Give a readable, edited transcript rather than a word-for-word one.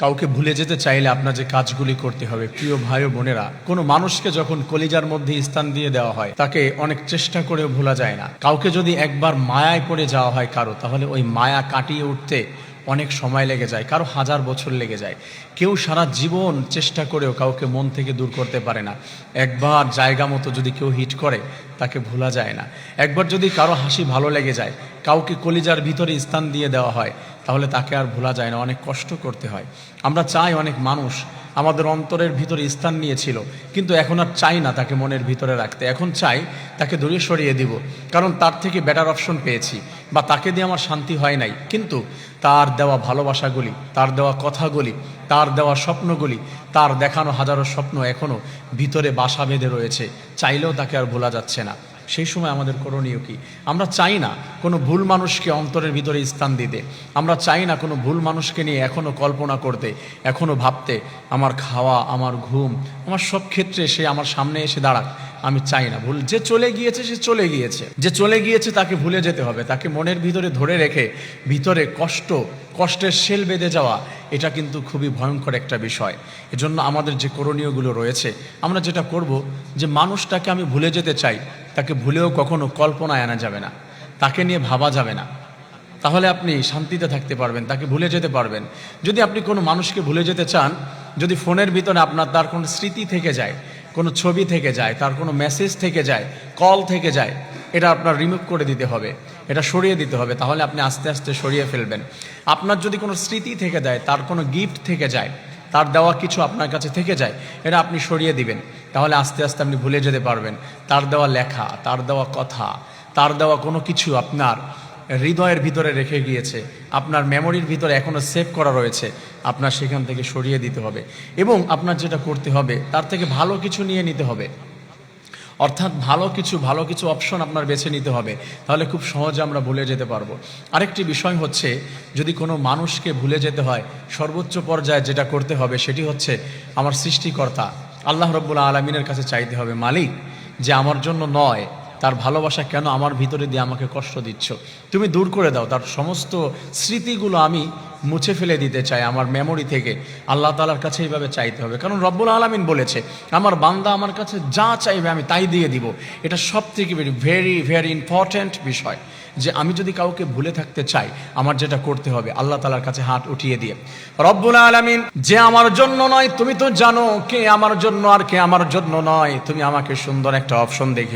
কাউকে ভুলে যেতে চাইলে আপনার যে কাজগুলি করতে হবে, প্রিয় ভাই ও বোনেরা, কোনো মানুষকে যখন কলিজার মধ্যে স্থান দিয়ে দেওয়া হয় তাকে অনেক চেষ্টা করেও ভোলা যায় না। কাউকে যদি একবার মায়ায় পড়ে যাওয়া হয় কারো, তাহলে ওই মায়া কাটিয়ে উঠতে অনেক সময় লেগে যায়, কারো 1000 বছর লেগে যায়। কেউ সারা জীবন চেষ্টা করেও কাউকে মন থেকে দূর করতে পারে না। একবার জায়গা মতো যদি কেউ হিট করে তাকে ভোলা যায় না। একবার যদি কারো হাসি ভালো লেগে যায়, কাউকে কলিজার ভিতরে স্থান দিয়ে দেওয়া হয়, তাহলে তাকে আর ভোলা যায় না, অনেক কষ্ট করতে হয়। আমরা চাই অনেক মানুষ আমাদের অন্তরের ভিতরে স্থান নিয়েছিল, কিন্তু এখন আর চাই না তাকে মনের ভিতরে রাখতে। এখন চাই তাকে দূরে সরিয়ে দিব, কারণ তার থেকে বেটার অপশন পেয়েছি, বা তাকে দিয়ে আমার শান্তি হয় নাই। কিন্তু তার দেওয়া ভালোবাসাগুলি, তার দেওয়া কথাগুলি, তার দেওয়া স্বপ্নগুলি, তার দেখানো হাজারো স্বপ্ন এখনও ভিতরে বাসা বেঁধে রয়েছে, চাইলেও তাকে আর ভোলা যাচ্ছে না। সেই সময় আমাদের করণীয় কি? আমরা চাই না কোনো ভুল মানুষকে অন্তরের ভিতরে স্থান দিতে। আমরা চাই না কোনো ভুল মানুষকে নিয়ে এখনও কল্পনা করতে, এখনও ভাবতে আমার খাওয়া, আমার ঘুম, আমার সব ক্ষেত্রে সে আমার সামনে এসে দাঁড়াক। আমি চাই না। ভুল যে চলে গিয়েছে সে চলে গিয়েছে, যে চলে গিয়েছে তাকে ভুলে যেতে হবে। তাকে মনের ভিতরে ধরে রেখে ভিতরে কষ্টের শেল বেঁধে যাওয়া, এটা কিন্তু খুবই ভয়ঙ্কর একটা বিষয়। এজন্য আমাদের যে করণীয়গুলো রয়েছে, আমরা যেটা করব, যে মানুষটাকে আমি ভুলে যেতে চাই, তাকে ভুলেও কখনো কল্পনায় আনা যাবে না, তাকে নিয়ে ভাবা যাবে না। তাহলে আপনি শান্তিতে থাকতে পারবেন, তাকে ভুলে যেতে পারবেন। যদি আপনি কোনো মানুষকে ভুলে যেতে চান, যদি ফোনের ভিতরে আপনার তার কোনো স্মৃতি থেকে যায়, কোনো ছবি থেকে যায়, তার কোনো মেসেজ থেকে যায়, কল থেকে যায়, এটা আপনার রিমুভ করে দিতে হবে, এটা সরিয়ে দিতে হবে। তাহলে আপনি আস্তে আস্তে সরিয়ে ফেলবেন। আপনার যদি কোনো স্মৃতি থেকে যায়, তার কোনো গিফট থেকে যায়, তার দেওয়া কিছু আপনার কাছে থেকে যায়, এটা আপনি সরিয়ে দিবেন। তাহলে আস্তে আস্তে আপনি ভুলে যেতে পারবেন। তার দেওয়া লেখা, তার দেওয়া কথা, তার দেওয়া কোনো কিছু আপনার হৃদয়ের ভিতরে রেখে গিয়েছে, আপনার মেমোরির ভিতরে এখনও সেভ করা রয়েছে, আপনার সেখান থেকে সরিয়ে দিতে হবে। এবং আপনার যেটা করতে হবে, তার থেকে ভালো কিছু নিয়ে নিতে হবে। অর্থাৎ ভালো কিছু অপশন আপনার বেছে নিতে হবে। তাহলে খুব সহজে আমরা ভুলে যেতে পারবো। আরেকটি বিষয় হচ্ছে, যদি কোনো মানুষকে ভুলে যেতে হয়, সর্বোচ্চ পর্যায়ে যেটা করতে হবে সেটি হচ্ছে আমার সৃষ্টিকর্তা আল্লাহ রাব্বুল আলামিনের কাছে চাইতে হবে, মালিক, যে আমার জন্য নয়, তার ভালোবাসা কেন আমার ভিতরে দিয়ে আমাকে কষ্ট দিচ্ছ, তুমি দূর করে দাও। তার সমস্ত স্মৃতিগুলো আমি মুছে ফেলে দিতে চাই আমার মেমোরি থেকে। আল্লাহ তাআলার কাছে এইভাবে চাইতে হবে, কারণ রব্বুল আলামিন বলেছে আমার বান্দা আমার কাছে যা চাইবে আমি তাই দিয়ে দিব। এটা সব থেকে ভেরি ভেরি ইম্পর্ট্যান্ট বিষয়, যে আমি যদি কাউকে ভুলে থাকতে চাই, আমার যেটা করতে হবে আল্লাহ তাআলার কাছে হাত উঠিয়ে দিয়ে, রব্বুল আলামিন, যে আমার জন্য নয়, তুমি তো জানো কে আমার জন্য আর কে আমার জন্য নয়, তুমি আমাকে সুন্দর একটা অপশন দেখে